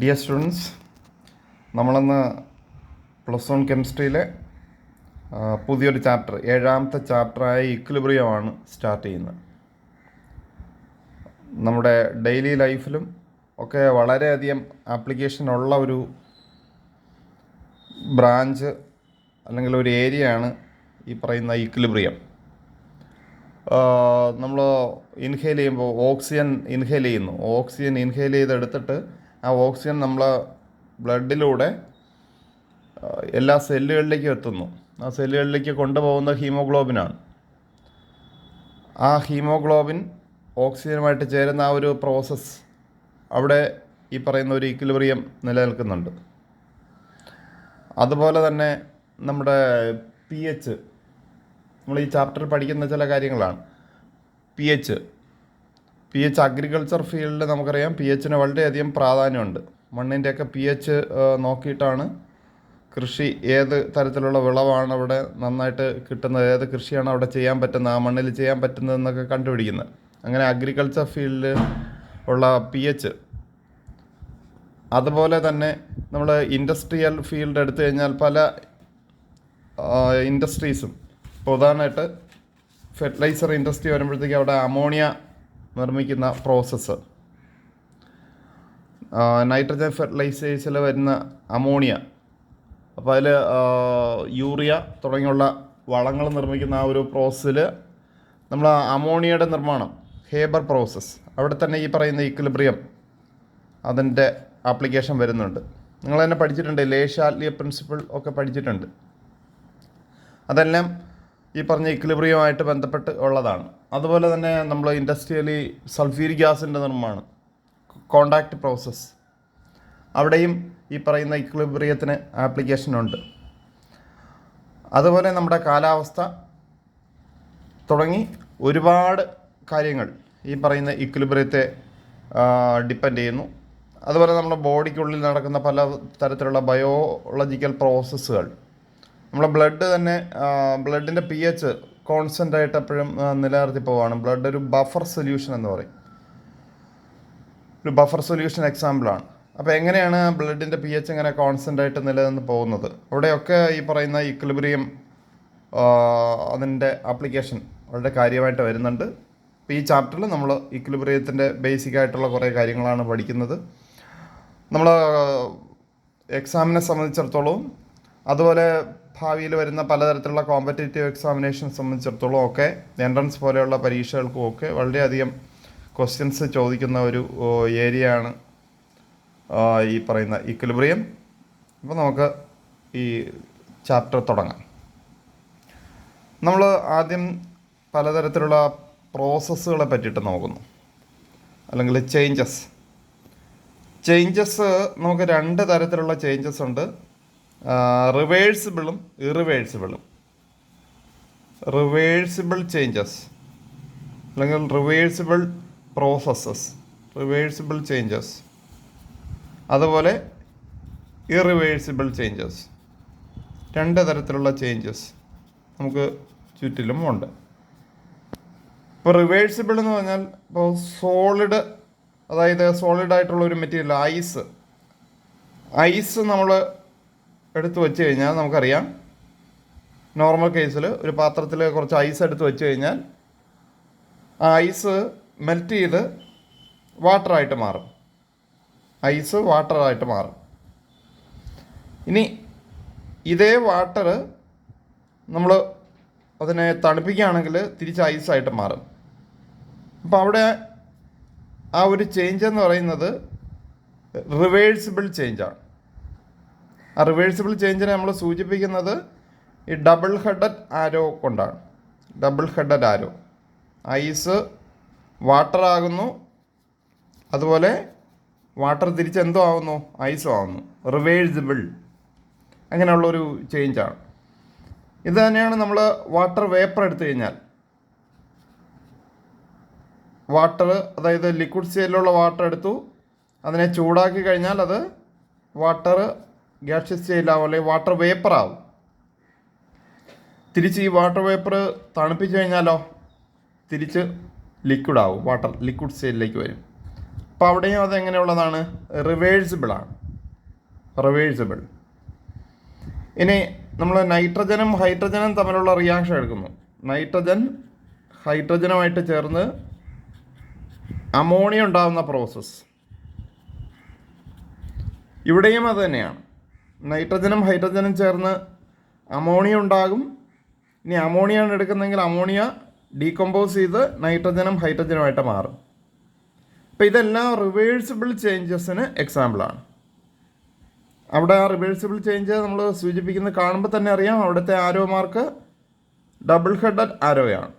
Dear students, നമ്മളിന്ന് +1 കെമിസ്ട്രിയിലെ പുതിയൊരു chapter, 7ാമത്തെ ചാപ്റ്ററായ ഇക്വിലിബ്രിയമാണ് start ചെയ്യുന്നത്. നമ്മുടെ ഡെയിലി ലൈഫിലും ഒക്കെ വളരെയധികം ആപ്ലിക്കേഷൻ ഉള്ള ഒരു ബ്രാഞ്ച് അല്ലെങ്കിൽ ഒരു ഏരിയയാണ് ഈ പറയുന്ന ഇക്വിലിബ്രിയം. നമ്മൾ ഇൻഹെയിൽ ചെയ്യുമ്പോൾ ഓക്സിജൻ ഇൻഹെയിൽ ചെയ്യുന്നു. ഓക്സിജൻ ഇൻഹെയിൽ ചെയ്തെടുത്തിട്ട് ആ ഓക്സിജൻ നമ്മൾ ബ്ലഡിലൂടെ എല്ലാ സെല്ലുകളിലേക്കും എത്തുന്നു. ആ സെല്ലുകളിലേക്ക് കൊണ്ടുപോകുന്ന ഹീമോഗ്ലോബിനാണ്. ആ ഹീമോഗ്ലോബിൻ ഓക്സിജനുമായിട്ട് ചേരുന്ന ആ ഒരു പ്രോസസ്സ് അവിടെ ഈ പറയുന്ന ഒരു ഇക്വിലിബ്രിയം നിലനിൽക്കുന്നുണ്ട്. അതുപോലെ തന്നെ നമ്മുടെ pH, നമ്മൾ ഈ ചാപ്റ്ററിൽ പഠിക്കുന്ന ചില കാര്യങ്ങളാണ്. pH അഗ്രികൾച്ചർ ഫീൽഡിൽ നമുക്കറിയാം pHന് വളരെയധികം പ്രാധാന്യമുണ്ട്. മണ്ണിൻ്റെയൊക്കെ pH നോക്കിയിട്ടാണ് കൃഷി, ഏത് തരത്തിലുള്ള വിളവാണ് അവിടെ നന്നായിട്ട് കിട്ടുന്നത്, ഏത് കൃഷിയാണ് അവിടെ ചെയ്യാൻ പറ്റുന്നത്, ആ മണ്ണിൽ ചെയ്യാൻ പറ്റുന്നതെന്നൊക്കെ കണ്ടുപിടിക്കുന്നത്. അങ്ങനെ അഗ്രികൾച്ചർ ഫീൽഡിൽ ഉള്ള pH. അതുപോലെ തന്നെ നമ്മൾ ഇൻഡസ്ട്രിയൽ ഫീൽഡ് എടുത്തു കഴിഞ്ഞാൽ പല ഇൻഡസ്ട്രീസും, ഇപ്പോൾ ഉദാഹരണമായിട്ട് ഫെർട്ടിലൈസർ ഇൻഡസ്ട്രി വരുമ്പോഴത്തേക്ക് അവിടെ അമോണിയ നിർമ്മിക്കുന്ന പ്രോസസ്സ്, നൈട്രജൻ ഫെർട്ടിലൈസേഴ്സിൽ വരുന്ന അമോണിയ, അപ്പോൾ അതിൽ യൂറിയ തുടങ്ങിയുള്ള വളങ്ങൾ നിർമ്മിക്കുന്ന ആ ഒരു പ്രോസസ്സിൽ നമ്മൾ അമോണിയയുടെ നിർമ്മാണം, ഹേബർ പ്രോസസ്സ്, അവിടെ തന്നെ ഈ പറയുന്ന ഇക്വിലിബ്രിയം അതിൻ്റെ ആപ്ലിക്കേഷൻ വരുന്നുണ്ട്. നിങ്ങൾ തന്നെ പഠിച്ചിട്ടുണ്ട്, ലേശാല്യ പ്രിൻസിപ്പിൾ ഒക്കെ പഠിച്ചിട്ടുണ്ട്. അതെല്ലാം ഈ പറഞ്ഞ ഇക്വിലിബ്രിയവുമായിട്ട് ബന്ധപ്പെട്ട് ഉള്ളതാണ്. അതുപോലെ തന്നെ നമ്മൾ ഇൻഡസ്ട്രിയലി സൾഫ്യൂരിക് ഗ്യാസിൻ്റെ നിർമ്മാണം, കോണ്ടാക്റ്റ് പ്രോസസ്സ്, അവിടെയും ഈ പറയുന്ന ഇക്വിലിബ്രിയത്തിന് ആപ്ലിക്കേഷനുണ്ട്. അതുപോലെ നമ്മുടെ കാലാവസ്ഥ തുടങ്ങി ഒരുപാട് കാര്യങ്ങൾ ഈ പറയുന്ന ഇക്വിലിബ്രിയത്തെ ഡിപ്പെൻഡ് ചെയ്യുന്നു. അതുപോലെ നമ്മുടെ ബോഡിക്കുള്ളിൽ നടക്കുന്ന പല തരത്തിലുള്ള ബയോളജിക്കൽ പ്രോസസ്സുകൾ, നമ്മുടെ ബ്ലഡ് തന്നെ, ബ്ലഡിൻ്റെ pH കോൺസ്റ്റൻ്റ് ആയിട്ട് എപ്പോഴും നിലനിർത്തി പോവുകയാണ്. ബ്ലഡ് ഒരു ബഫർ സൊല്യൂഷൻ എന്ന് പറയും, ഒരു ബഫർ സൊല്യൂഷൻ എക്സാമ്പിളാണ്. അപ്പോൾ എങ്ങനെയാണ് ബ്ലഡിൻ്റെ pH ഇങ്ങനെ കോൺസ്റ്റൻ്റ് ആയിട്ട് നിലനിന്ന് പോകുന്നത്? അവിടെയൊക്കെ ഈ പറയുന്ന ഇക്വിലിബ്രിയം അതിൻ്റെ ആപ്ലിക്കേഷൻ വളരെ കാര്യമായിട്ട് വരുന്നുണ്ട്. അപ്പോൾ ഈ ചാപ്റ്ററിൽ നമ്മൾ ഇക്വിലിബ്രിയത്തിൻ്റെ ബേസിക് ആയിട്ടുള്ള കുറേ കാര്യങ്ങളാണ് പഠിക്കുന്നത്. നമ്മൾ എക്സാമിനെ സംബന്ധിച്ചിടത്തോളം, അതുപോലെ ഭാവിയിൽ വരുന്ന പലതരത്തിലുള്ള കോമ്പറ്റേറ്റീവ് എക്സാമിനേഷൻ സംബന്ധിച്ചിടത്തോളം ഒക്കെ, എൻട്രൻസ് പോലെയുള്ള പരീക്ഷകൾക്കും ഒക്കെ വളരെയധികം ക്വസ്റ്റ്യൻസ് ചോദിക്കുന്ന ഒരു ഏരിയയാണ് ഈ പറയുന്ന ഇക്വിലിബ്രിയം. അപ്പോൾ നമുക്ക് ഈ ചാപ്റ്റർ തുടങ്ങാം. നമ്മൾ ആദ്യം പലതരത്തിലുള്ള പ്രോസസ്സുകളെ പറ്റിയിട്ട് നോക്കുന്നു, അല്ലെങ്കിൽ ചേഞ്ചസ് നമുക്ക് രണ്ട് തരത്തിലുള്ള ചേഞ്ചസ് ഉണ്ട്. റിവേഴ്സിബിളും ഇറിവേഴ്സിബിളും. റിവേഴ്സിബിൾ ചേഞ്ചസ് അല്ലെങ്കിൽ റിവേഴ്സിബിൾ പ്രോസസ്സസ്, റിവേഴ്സിബിൾ ചേഞ്ചസ്, അതുപോലെ ഇറിവേഴ്സിബിൾ ചേഞ്ചസ്. രണ്ട് തരത്തിലുള്ള ചേഞ്ചസ് നമുക്ക് ചുറ്റിലും ഉണ്ട്. ഇപ്പോൾ റിവേഴ്സിബിൾ എന്ന് പറഞ്ഞാൽ, ഇപ്പോൾ സോളിഡ്, അതായത് സോളിഡായിട്ടുള്ള ഒരു മെറ്റീരിയൽ, ഐസ് നമ്മൾ എടുത്ത് വെച്ച് കഴിഞ്ഞാൽ നമുക്കറിയാം, നോർമൽ കേസിൽ ഒരു പാത്രത്തിൽ കുറച്ച് ഐസ് എടുത്ത് വെച്ച് കഴിഞ്ഞാൽ ആ ഐസ് മെൽറ്റ് ചെയ്ത് വാട്ടറായിട്ട് മാറും. ഐസ് വാട്ടറായിട്ട് മാറും. ഇനി ഇതേ വാട്ടർ നമ്മൾ അതിനെ തണുപ്പിക്കുകയാണെങ്കിൽ തിരിച്ച് ഐസായിട്ട് മാറും. അപ്പോൾ അവിടെ ആ ഒരു ചേഞ്ച് എന്ന് പറയുന്നത് റിവേഴ്സിബിൾ ചേഞ്ചാണ്. ആ റിവേഴ്സിബിൾ ചേഞ്ചിനെ നമ്മൾ സൂചിപ്പിക്കുന്നത് ഈ ഡബിൾ ഹെഡഡ് ആരോ കൊണ്ടാണ്. ഡബിൾ ഹെഡഡ് ആരോ, ഐസ് വാട്ടർ ആകുന്നു, അതുപോലെ വാട്ടർ തിരിച്ച് എന്തോ ആവുന്നു, ഐസും ആവുന്നു. റിവേഴ്സിബിൾ, അങ്ങനെയുള്ളൊരു ചേഞ്ചാണ്. ഇത് തന്നെയാണ് നമ്മൾ വാട്ടർ വേപ്പർ എടുത്തു കഴിഞ്ഞാൽ, വാട്ടർ, അതായത് ലിക്വിഡ് സ്റ്റേറ്റിലുള്ള വാട്ടർ എടുത്തു, അതിനെ ചൂടാക്കി കഴിഞ്ഞാൽ അത് വാട്ടർ ഗ്യാഷ്യസ് സ്റ്റേറ്റിലാവും, അല്ലെങ്കിൽ വാട്ടർ വേപ്പറാവും. തിരിച്ച് ഈ വാട്ടർ വേപ്പർ തണുപ്പിച്ച് കഴിഞ്ഞാലോ തിരിച്ച് ലിക്വിഡ് ആവും, ലിക്വിഡ് സ്റ്റേറ്റിലേക്ക് വരും. അപ്പോൾ അവിടെയും അതെങ്ങനെയുള്ളതാണ്? റിവേഴ്സിബിളാണ്. റിവേഴ്സിബിൾ. ഇനി നമ്മൾ നൈട്രജനും ഹൈഡ്രജനും തമ്മിലുള്ള റിയാക്ഷൻ എടുക്കുന്നു. നൈട്രജൻ ഹൈഡ്രജനുമായിട്ട് ചേർന്ന് അമോണിയ ഉണ്ടാകുന്ന പ്രോസസ്സ്. ഇവിടെയും അത് തന്നെയാണ്. നൈട്രജനും ഹൈഡ്രജനും ചേർന്ന് അമോണിയ ഉണ്ടാകും. ഇനി അമോണിയാണ് എടുക്കുന്നതെങ്കിൽ അമോണിയ ഡീകമ്പോസ് ചെയ്ത് നൈട്രജനും ഹൈഡ്രജനുമായിട്ട് മാറും. അപ്പോൾ ഇതെല്ലാം റിവേഴ്സിബിൾ ചേഞ്ചസിന് എക്സാമ്പിളാണ്. അവിടെ ആ റിവേഴ്സിബിൾ ചേഞ്ച് നമ്മൾ സൂചിപ്പിക്കുന്നത് കാണുമ്പോൾ തന്നെ അറിയാം. അവിടുത്തെ ആരോ മാർക്ക് ഡബിൾ ഹെഡഡ് ആരോയാണ്.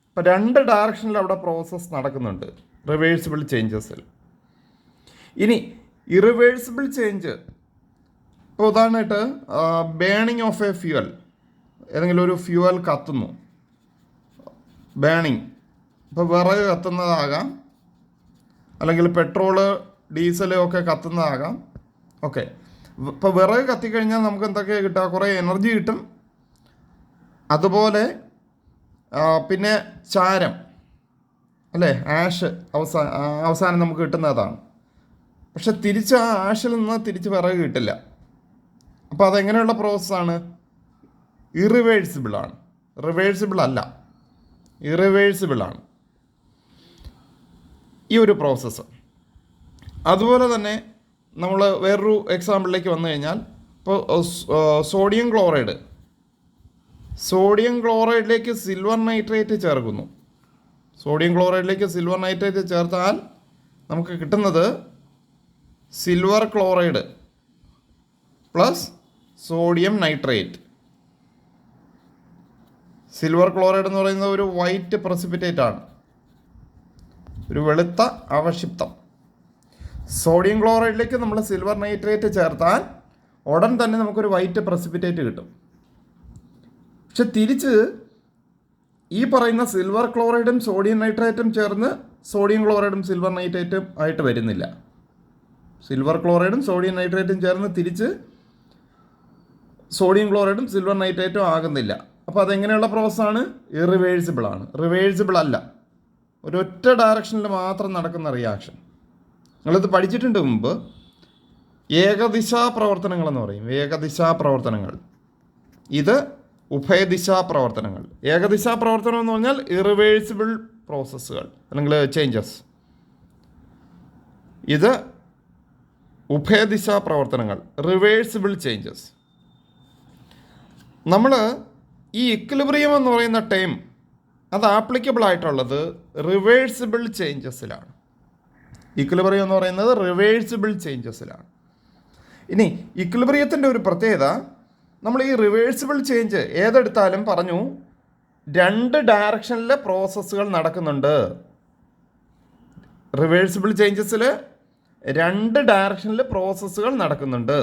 അപ്പോൾ 2 ഡയറക്ഷനിൽ അവിടെ പ്രോസസ്സ് നടക്കുന്നുണ്ട് റിവേഴ്സിബിൾ ചേഞ്ചസിൽ. ഇനി ഇറിവേഴ്സിബിൾ ചേഞ്ച്, ഇപ്പോൾ ഉദാഹരണമായിട്ട് ബേണിംഗ് ഓഫ് എ ഫ്യൂവൽ, ഏതെങ്കിലും ഒരു ഫ്യൂവൽ കത്തുന്നു, ബേണിംഗ്, ഇപ്പോൾ വിറക് കത്തുന്നതാകാം, അല്ലെങ്കിൽ പെട്രോള് ഡീസൽ ഒക്കെ കത്തുന്നതാകാം. ഓക്കെ, ഇപ്പോൾ വിറക് കത്തിക്കഴിഞ്ഞാൽ നമുക്ക് എന്തൊക്കെയാണ് കിട്ടുക? കുറേ എനർജി കിട്ടും. അതുപോലെ പിന്നെ ചാരം അല്ലേ, ആഷ് അവസാനം നമുക്ക് കിട്ടുന്നതാണ്. പക്ഷെ തിരിച്ച് ആ ആഷിൽ നിന്ന് തിരിച്ച് വിറക് കിട്ടില്ല. അപ്പോൾ അതെങ്ങനെയുള്ള പ്രോസസ്സാണ്? ഇറിവേഴ്സിബിളാണ്. റിവേഴ്സിബിൾ അല്ല, ഇറിവേഴ്സിബിളാണ് ഈ ഒരു പ്രോസസ്സ്. അതുപോലെ തന്നെ നമ്മൾ വേറൊരു എക്സാമ്പിളിലേക്ക് വന്നു കഴിഞ്ഞാൽ, ഇപ്പോൾ സോഡിയം ക്ലോറൈഡിലേക്ക് സിൽവർ നൈട്രേറ്റ് ചേർക്കുന്നു. സോഡിയം ക്ലോറൈഡിലേക്ക് സിൽവർ നൈട്രേറ്റ് ചേർത്താൽ നമുക്ക് കിട്ടുന്നത് silver chloride plus sodium nitrate. Silver chloride എന്ന് പറയുന്നത് ഒരു വൈറ്റ് പ്രസിപ്പിറ്റേറ്റ് ആണ്, ഒരു വെളുത്ത അവക്ഷിപ്തം. സോഡിയം ക്ലോറൈഡിലേക്ക് നമ്മൾ സിൽവർ നൈട്രേറ്റ് ചേർത്താൽ ഉടൻ തന്നെ നമുക്കൊരു വൈറ്റ് പ്രസിപ്പിറ്റേറ്റ് കിട്ടും. പക്ഷെ തിരിച്ച് ഈ പറയുന്ന സിൽവർ ക്ലോറൈഡും സോഡിയം നൈട്രേറ്റും ചേർന്ന് സോഡിയം ക്ലോറൈഡും സിൽവർ നൈട്രേറ്റും ആയിട്ട് വരുന്നില്ല. സിൽവർ ക്ലോറൈഡും സോഡിയം നൈട്രേറ്റും ചേർന്ന് തിരിച്ച് സോഡിയം ക്ലോറൈഡും സിൽവർ നൈട്രേറ്റും ആകുന്നില്ല. അപ്പോൾ അതെങ്ങനെയുള്ള പ്രോസസ്സാണ്? ഇറിവേഴ്സിബിളാണ്. റിവേഴ്സിബിൾ അല്ല, ഒരൊറ്റ ഡയറക്ഷനിൽ മാത്രം നടക്കുന്ന റിയാക്ഷൻ. നിങ്ങളിത് പഠിച്ചിട്ടുണ്ട് മുമ്പ്. ഏകദിശാ പ്രവർത്തനങ്ങൾ എന്ന് പറയും, ഏകദിശാ പ്രവർത്തനങ്ങൾ. ഇത് ഉഭയദിശാ പ്രവർത്തനങ്ങൾ. ഏകദിശാ പ്രവർത്തനം എന്ന് പറഞ്ഞാൽ ഇറിവേഴ്സിബിൾ പ്രോസസ്സുകൾ അല്ലെങ്കിൽ ചേഞ്ചസ്. ഇത് ഉഭയദിശാ പ്രവർത്തനങ്ങൾ, റിവേഴ്സിബിൾ ചേഞ്ചസ്. നമ്മൾ ഈ ഇക്വിലിബ്രിയം എന്ന് പറയുന്ന ടൈം അത് ആപ്ലിക്കബിൾ ആയിട്ടുള്ളത് റിവേഴ്സിബിൾ ചേഞ്ചസിലാണ്. ഇക്വിലിബ്രിയം എന്ന് പറയുന്നത് റിവേഴ്സിബിൾ ചേഞ്ചസിലാണ്. ഇനി ഇക്വിലിബ്രിയത്തിൻ്റെ ഒരു പ്രത്യേകത, നമ്മൾ ഈ റിവേഴ്സിബിൾ ചേഞ്ച് ഏതെടുത്താലും പറഞ്ഞു 2 ഡയറക്ഷനിലെ പ്രോസസ്സുകൾ നടക്കുന്നുണ്ട്. റിവേഴ്സിബിൾ ചേഞ്ചസിൽ 2 ഡയറക്ഷനിൽ പ്രോസസ്സുകൾ നടക്കുന്നുണ്ട്.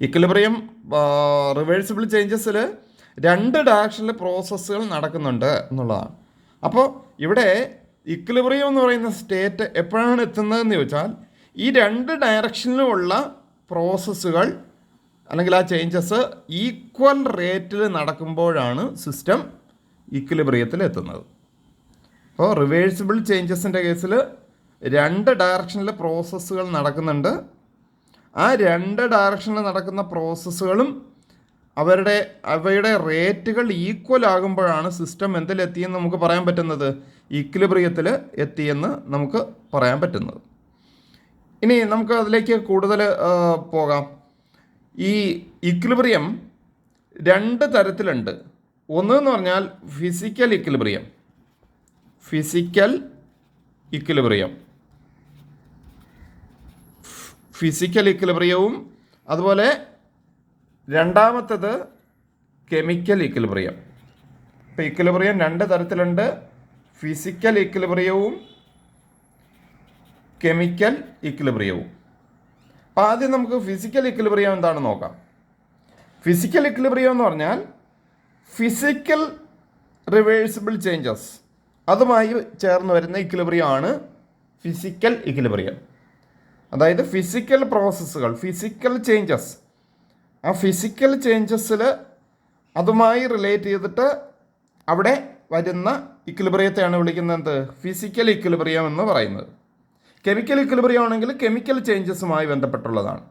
ഇക്വിലിബ്രിയം റിവേഴ്സിബിൾ ചേഞ്ചസിൽ 2 ഡയറക്ഷനിൽ പ്രോസസ്സുകൾ നടക്കുന്നുണ്ട് എന്നുള്ളതാണ്. അപ്പോൾ ഇവിടെ ഇക്വിലിബ്രിയം എന്ന് പറയുന്ന സ്റ്റേറ്റ് എപ്പോഴാണ് എത്തുന്നതെന്ന് ചോദിച്ചാൽ, ഈ 2 ഡയറക്ഷനിലുമുള്ള പ്രോസസ്സുകൾ അല്ലെങ്കിൽ ആ ചേഞ്ചസ് ഈക്വൽ റേറ്റിൽ നടക്കുമ്പോഴാണ് സിസ്റ്റം ഇക്വിലിബ്രിയത്തിൽ എത്തുന്നത്. അപ്പോൾ റിവേഴ്സിബിൾ ചേഞ്ചസിൻ്റെ കേസിൽ 2 ഡയറക്ഷനിൽ പ്രോസസ്സുകൾ നടക്കുന്നുണ്ട്. ആ 2 ഡയറക്ഷനിൽ നടക്കുന്ന പ്രോസസ്സുകളും അവയുടെ റേറ്റുകൾ ഈക്വൽ ആകുമ്പോഴാണ് സിസ്റ്റം എന്തിലെത്തിയെന്ന് നമുക്ക് പറയാൻ പറ്റുന്നത്? ഇക്വിലിബ്രിയത്തിൽ എത്തിയെന്ന് നമുക്ക് പറയാൻ പറ്റുന്നത്. ഇനി നമുക്ക് അതിലേക്ക് കൂടുതൽ പോകാം. ഈ ഇക്വിലിബ്രിയം 2 തരത്തിലുണ്ട്. ഒന്ന് എന്ന് പറഞ്ഞാൽ ഫിസിക്കൽ ഇക്വിലിബ്രിയം, ഫിസിക്കൽ ഇക്വിലിബ്രിയവും അതുപോലെ രണ്ടാമത്തേത് കെമിക്കൽ ഇക്വിലിബ്രിയം. ഇപ്പോൾ ഇക്വിലിബ്രിയം 2 തരത്തിലുണ്ട്, ഫിസിക്കൽ ഇക്വിലിബ്രിയവും കെമിക്കൽ ഇക്വിലിബ്രിയവും. അപ്പോൾ ആദ്യം നമുക്ക് ഫിസിക്കൽ ഇക്വിലിബ്രിയം എന്താണെന്ന് നോക്കാം. ഫിസിക്കൽ ഇക്വിലിബ്രിയം എന്ന് പറഞ്ഞാൽ ഫിസിക്കൽ റിവേഴ്സിബിൾ ചേഞ്ചസ് അതുമായി ചേർന്ന് വരുന്ന ഇക്വിലിബ്രിയം ആണ് ഫിസിക്കൽ ഇക്വിലിബ്രിയം. അതായത് ഫിസിക്കൽ പ്രോസസ്സുകൾ, ഫിസിക്കൽ ചേഞ്ചസ്, ആ ഫിസിക്കൽ ചേഞ്ചസിൽ അതുമായി റിലേറ്റ് ചെയ്തിട്ട് അവിടെ വരുന്ന ഇക്വിലിബ്രിയത്തെയാണ് വിളിക്കുന്നത് എന്ത്? ഫിസിക്കൽ ഇക്വിലിബ്രിയം എന്ന് പറയുന്നത്. കെമിക്കൽ ഇക്വിലിബ്രിയം ആണെങ്കിൽ കെമിക്കൽ ചേഞ്ചസുമായി ബന്ധപ്പെട്ടുള്ളതാണ്.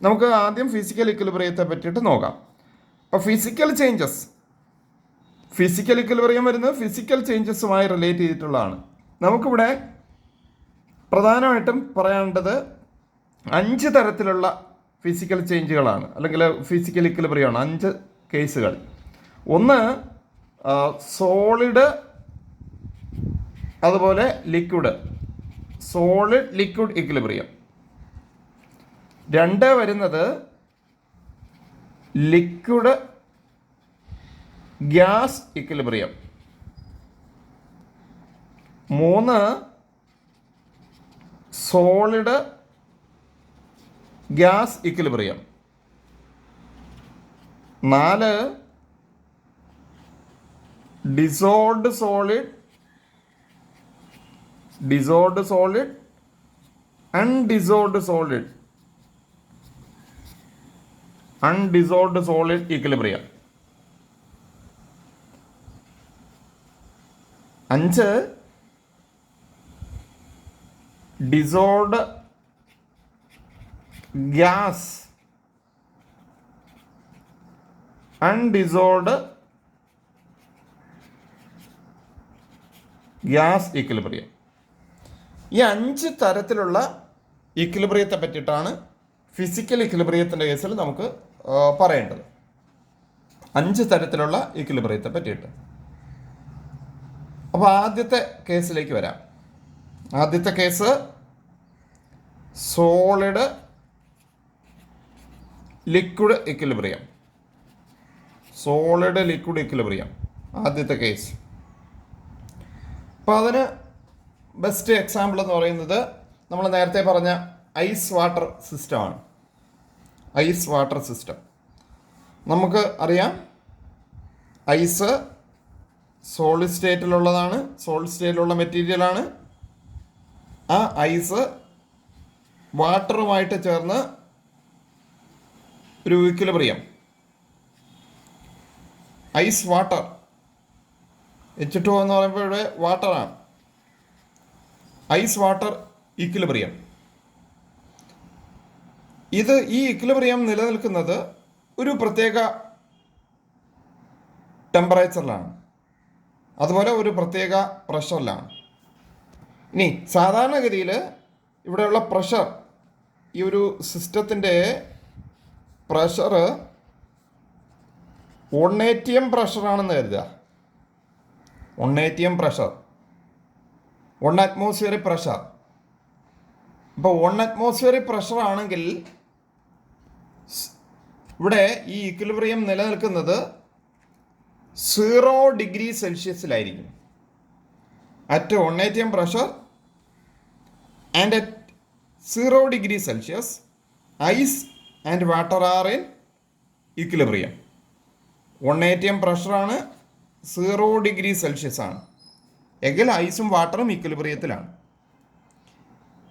നമുക്ക് ആദ്യം ഫിസിക്കൽ ഇക്വിലിബ്രിയത്തെ പറ്റിയിട്ട് നോക്കാം. അപ്പോൾ ഫിസിക്കൽ ഇക്വിലിബ്രിയം വരുന്നത് ഫിസിക്കൽ ചേഞ്ചസുമായി റിലേറ്റ് ചെയ്തിട്ടുള്ളതാണ്. നമുക്കിവിടെ പ്രധാനമായിട്ടും പറയാനുള്ളത് 5 തരത്തിലുള്ള ഫിസിക്കൽ ചേഞ്ചുകളാണ്, അല്ലെങ്കിൽ ഫിസിക്കൽ ഇക്വിലിബ്രിയമാണ്. 5 കേസുകൾ. ഒന്ന് സോളിഡ്, അതുപോലെ ലിക്വിഡ്, സോളിഡ് ലിക്വിഡ് ഇക്വിലിബ്രിയം. 2 വരുന്നത് liquid gas equilibrium. 3 solid gas equilibrium. 4 dissolved solid undissolved solid equilibrium. 5 dissolved gas undissolved gas equilibrium. ഈ 5 തരത്തിലുള്ള ഇക്വിലിബ്രിയത്തെ പറ്റിയിട്ടാണ് ഫിസിക്കൽ ഇക്വിലിബ്രിയത്തിൻ്റെ കേസിൽ നമുക്ക് പറയേണ്ടത്. 5 തരത്തിലുള്ള ഇക്വിലിബ്രിയത്തെ പറ്റിയിട്ട്. അപ്പോൾ ആദ്യത്തെ കേസിലേക്ക് വരാം. ആദ്യത്തെ കേസ് സോളിഡ് ലിക്വിഡ് ഇക്വിലിബ്രിയം. ആദ്യത്തെ കേസ്. അപ്പോൾ അതിന് ബെസ്റ്റ് എക്സാമ്പിൾ എന്ന് പറയുന്നത് നമ്മൾ നേരത്തെ പറഞ്ഞ ഐസ് വാട്ടർ സിസ്റ്റമാണ്. നമുക്ക് അറിയാം, ഐസ് സോളിഡ് സ്റ്റേറ്റിലുള്ള മെറ്റീരിയലാണ്. ആ ഐസ് വാട്ടറുമായിട്ട് ചേർന്ന് ഒരു ഇക്വിലിബ്രിയം, ഐസ് വാട്ടർ, H2O എന്ന് പറയുമ്പോൾ ഇവിടെ വാട്ടറാണ്. Ice water equilibrium. ഈ ഇക്വിലിബ്രിയം നിലനിൽക്കുന്നത് ഒരു പ്രത്യേക ടെമ്പറേച്ചറിലാണ്, അതുപോലെ ഒരു പ്രത്യേക പ്രഷറിലാണ്. ഇനി സാധാരണഗതിയിൽ ഇവിടെയുള്ള പ്രഷർ, ഈ ഒരു സിസ്റ്റത്തിൻ്റെ പ്രഷർ 1 atm പ്രഷറാണെന്ന് കരുതുക. 1 atm പ്രഷർ, 1 atmospheric പ്രഷർ. ഇപ്പോൾ 1 atmospheric പ്രഷർ ആണെങ്കിൽ ഇവിടെ ഈ ഇക്വിലിബ്രിയം നിലനിൽക്കുന്നത് 0 ഡിഗ്രി സെൽഷ്യസിലായിരിക്കും. At 1 atm pressure and at 0 degree Celsius ice and water are in equilibrium. 1 atm പ്രഷറാണ്, 0 ഡിഗ്രി സെൽഷ്യസ് ആണ് എങ്കിൽ ഐസും വാട്ടറും ഇക്വിലിബ്രിയത്തിലാണ്.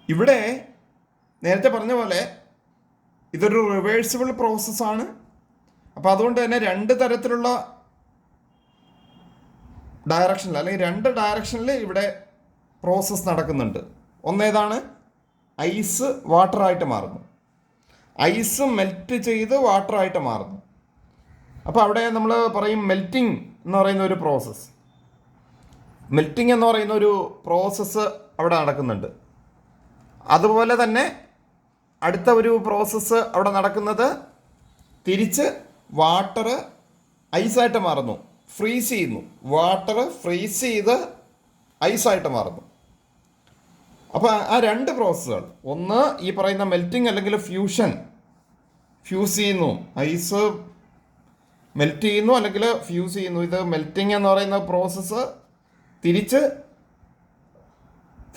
ഇവിടെ നേരത്തെ പറഞ്ഞ പോലെ ഇതൊരു റിവേഴ്സിബിൾ പ്രോസസ്സാണ്. അപ്പോൾ അതുകൊണ്ട് തന്നെ 2 തരത്തിലുള്ള ഡയറക്ഷനിൽ, അല്ലെങ്കിൽ 2 ഡയറക്ഷനിൽ ഇവിടെ പ്രോസസ്സ് നടക്കുന്നുണ്ട്. ഒന്നേതാണ്, ഐസ് വാട്ടറായിട്ട് മാറുന്നു, ഐസ് മെൽറ്റ് ചെയ്ത് വാട്ടറായിട്ട് മാറുന്നു. അപ്പോൾ അവിടെ നമ്മൾ പറയും മെൽറ്റിംഗ് എന്ന് പറയുന്ന ഒരു പ്രോസസ്സ് അവിടെ നടക്കുന്നുണ്ട്. അതുപോലെ തന്നെ അടുത്ത ഒരു പ്രോസസ്സ് അവിടെ നടക്കുന്നത് തിരിച്ച് വാട്ടർ ഐസായിട്ട് മാറുന്നു, ഫ്രീസ് ചെയ്യുന്നു. വാട്ടർ ഫ്രീസ് ചെയ്ത് ഐസായിട്ട് മാറുന്നു. അപ്പോൾ ആ 2 പ്രോസസ്സുകൾ, ഒന്ന് ഈ പറയുന്ന മെൽറ്റിംഗ് അല്ലെങ്കിൽ ഫ്യൂസ് ചെയ്യുന്നു, ഐസ് മെൽറ്റ് ചെയ്യുന്നു അല്ലെങ്കിൽ ഫ്യൂസ് ചെയ്യുന്നു. ഇത് മെൽറ്റിംഗ് എന്ന് പറയുന്ന പ്രോസസ്സ്, തിരിച്ച്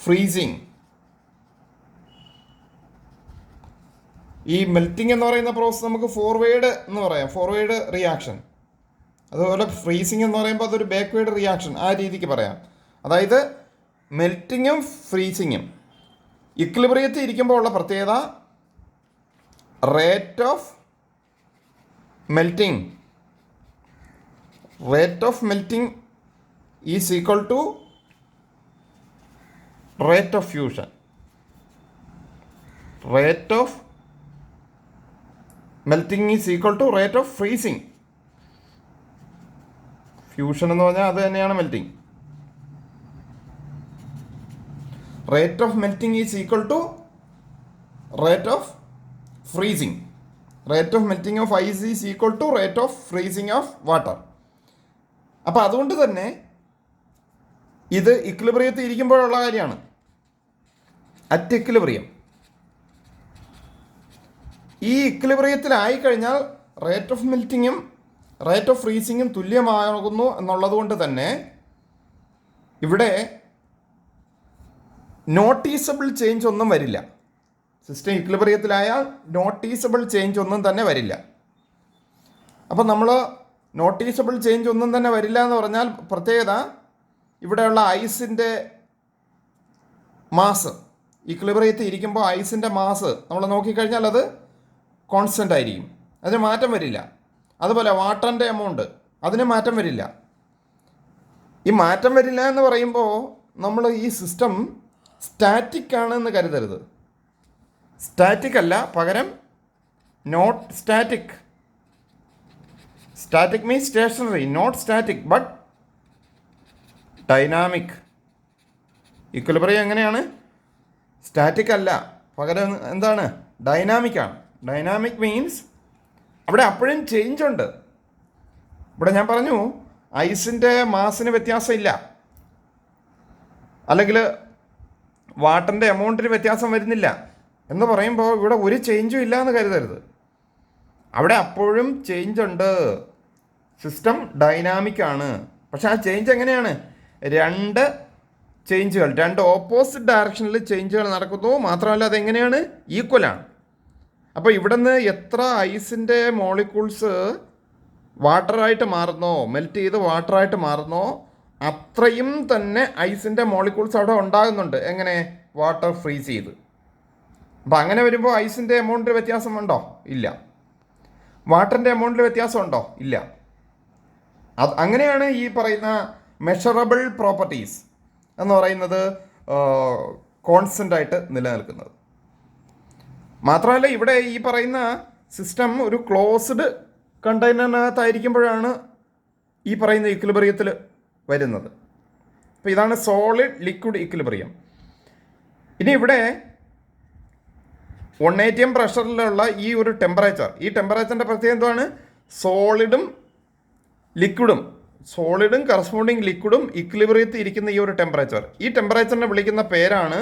ഫ്രീസിങ്. ഈ മെൽറ്റിംഗ് എന്ന് പറയുന്ന പ്രോസസ്സ് നമുക്ക് ഫോർവേഡ് എന്ന് പറയാം, ഫോർവേഡ് റിയാക്ഷൻ. അതുപോലെ ഫ്രീസിങ് എന്ന് പറയുമ്പോൾ അതൊരു ബാക്ക്വേഡ് റിയാക്ഷൻ, ആ രീതിക്ക് പറയാം. അതായത് മെൽറ്റിങ്ങും ഫ്രീസിങ്ങും ഇക്വിലിബ്രിയത്തിൽ ഇരിക്കുമ്പോൾ ഉള്ള പ്രത്യേകത, rate of melting is equal to rate of fusion. Rate of melting is equal to rate of freezing. Fusion എന്ന് പറഞ്ഞാൽ അത് തന്നെയാണ് melting. Rate of melting is equal to rate of freezing. Rate of melting of ice is equal to rate of freezing of water. അപ്പോൾ അതുകൊണ്ട് തന്നെ ഇത് ഇക്വിലിബ്രിയത്തിൽ ഇരിക്കുമ്പോഴുള്ള കാര്യമാണ്. At equilibrium. ഈ ഇക്വിലിബ്രിയത്തിലായിക്കഴിഞ്ഞാൽ റേറ്റ് ഓഫ് മെൽറ്റിങ്ങും റേറ്റ് ഓഫ് ഫ്രീസിങ്ങും തുല്യമാകുന്നു എന്നുള്ളത് കൊണ്ട് തന്നെ ഇവിടെ നോട്ടീസബിൾ ചേഞ്ച് ഒന്നും വരില്ല. സിസ്റ്റം ഇക്വിലിബ്രിയത്തിലായാൽ നോട്ടീസബിൾ ചേഞ്ച് ഒന്നും തന്നെ വരില്ല. അപ്പം നമ്മൾ നോട്ടീസബിൾ ചേഞ്ച് ഒന്നും തന്നെ വരില്ല എന്ന് പറഞ്ഞാൽ പ്രത്യേകത, ഇവിടെയുള്ള ഐസിൻ്റെ മാസ് ഇക്വിലിബ്രിയത്തിൽ ഇരിക്കുമ്പോൾ ഐസിൻ്റെ മാസ് നമ്മൾ നോക്കിക്കഴിഞ്ഞാൽ അത് കോൺസ്റ്റൻ്റ് ആയിരിക്കും, അതിന് മാറ്റം വരില്ല. അതുപോലെ വാട്ടറിൻ്റെ എമൗണ്ട്, അതിന് മാറ്റം വരില്ല. ഈ മാറ്റം വരില്ല എന്ന് പറയുമ്പോൾ നമ്മൾ ഈ സിസ്റ്റം സ്റ്റാറ്റിക് ആണെന്ന് കരുതരുത്. സ്റ്റാറ്റിക് അല്ല, പകരം not static. Static means stationary, not static but dynamic. Equilibrium എങ്ങനെയാണ്? സ്റ്റാറ്റിക് അല്ല, പകരം എന്താണ്? ഡൈനാമിക് ആണ്. ഡൈനാമിക് മീൻസ് അവിടെ അപ്പോഴും ചേഞ്ച് ഉണ്ട്. ഇവിടെ ഞാൻ പറഞ്ഞു ഐസിൻ്റെ മാസിന് വ്യത്യാസമില്ല, അല്ലെങ്കിൽ വാട്ടറിൻ്റെ എമൗണ്ടിന് വ്യത്യാസം വരുന്നില്ല എന്ന് പറയുമ്പോൾ ഇവിടെ ഒരു ചേഞ്ചും ഇല്ല എന്ന് കരുതരുത്. അവിടെ അപ്പോഴും ചേഞ്ച് ഉണ്ട്. സിസ്റ്റം ഡൈനാമിക് ആണ്. പക്ഷെ ആ ചേഞ്ച് എങ്ങനെയാണ്? രണ്ട് ചേഞ്ചുകൾ, രണ്ട് ഓപ്പോസിറ്റ് ഡയറക്ഷനിൽ ചേഞ്ചുകൾ നടക്കുന്നു. മാത്രമല്ല അതെങ്ങനെയാണ്? ഈക്വലാണ്. അപ്പോൾ ഇവിടെ നിന്ന് എത്ര ഐസിൻ്റെ മോളിക്യൂൾസ് വാട്ടറായിട്ട് മാറുന്നോ, മെൽറ്റ് ചെയ്ത് വാട്ടറായിട്ട് മാറുന്നോ, അത്രയും തന്നെ ഐസിൻ്റെ മോളിക്യൂൾസ് അവിടെ ഉണ്ടാകുന്നുണ്ട്. എങ്ങനെ? വാട്ടർ ഫ്രീസ് ചെയ്ത്. അപ്പം അങ്ങനെ വരുമ്പോൾ ഐസിൻ്റെ എമൗണ്ടിൽ വ്യത്യാസം ഉണ്ടോ? ഇല്ല. വാട്ടറിൻ്റെ എമൗണ്ടിൽ വ്യത്യാസം ഉണ്ടോ? ഇല്ല. അത് അങ്ങനെയാണ് ഈ പറയുന്ന മെഷറബിൾ പ്രോപ്പർട്ടീസ് എന്ന് പറയുന്നത് കോൺസ്റ്റൻ്റ് ആയിട്ട് നിലനിൽക്കുന്നത്. മാത്രമല്ല ഇവിടെ ഈ പറയുന്ന സിസ്റ്റം ഒരു ക്ലോസ്ഡ് കണ്ടെയ്നറിനകത്തായിരിക്കുമ്പോഴാണ് ഈ പറയുന്ന ഇക്വിലിബ്രിയത്തിൽ വരുന്നത്. അപ്പോൾ ഇതാണ് സോളിഡ് ലിക്വിഡ് ഇക്വിലിബ്രിയം. ഇനി ഇവിടെ 1 atm പ്രഷറിലുള്ള ഈ ഒരു ടെമ്പറേച്ചർ, ഈ ടെമ്പറേച്ചറിൻ്റെ പ്രത്യേകത എന്താണ്? സോളിഡും കറസ്പോണ്ടിങ് ലിക്വിഡും ഇക്വിലിബ്രിയത്തിൽ ഇരിക്കുന്ന ഈ ഒരു ടെമ്പറേച്ചർ, ഈ ടെമ്പറേച്ചറിനെ വിളിക്കുന്ന പേരാണ്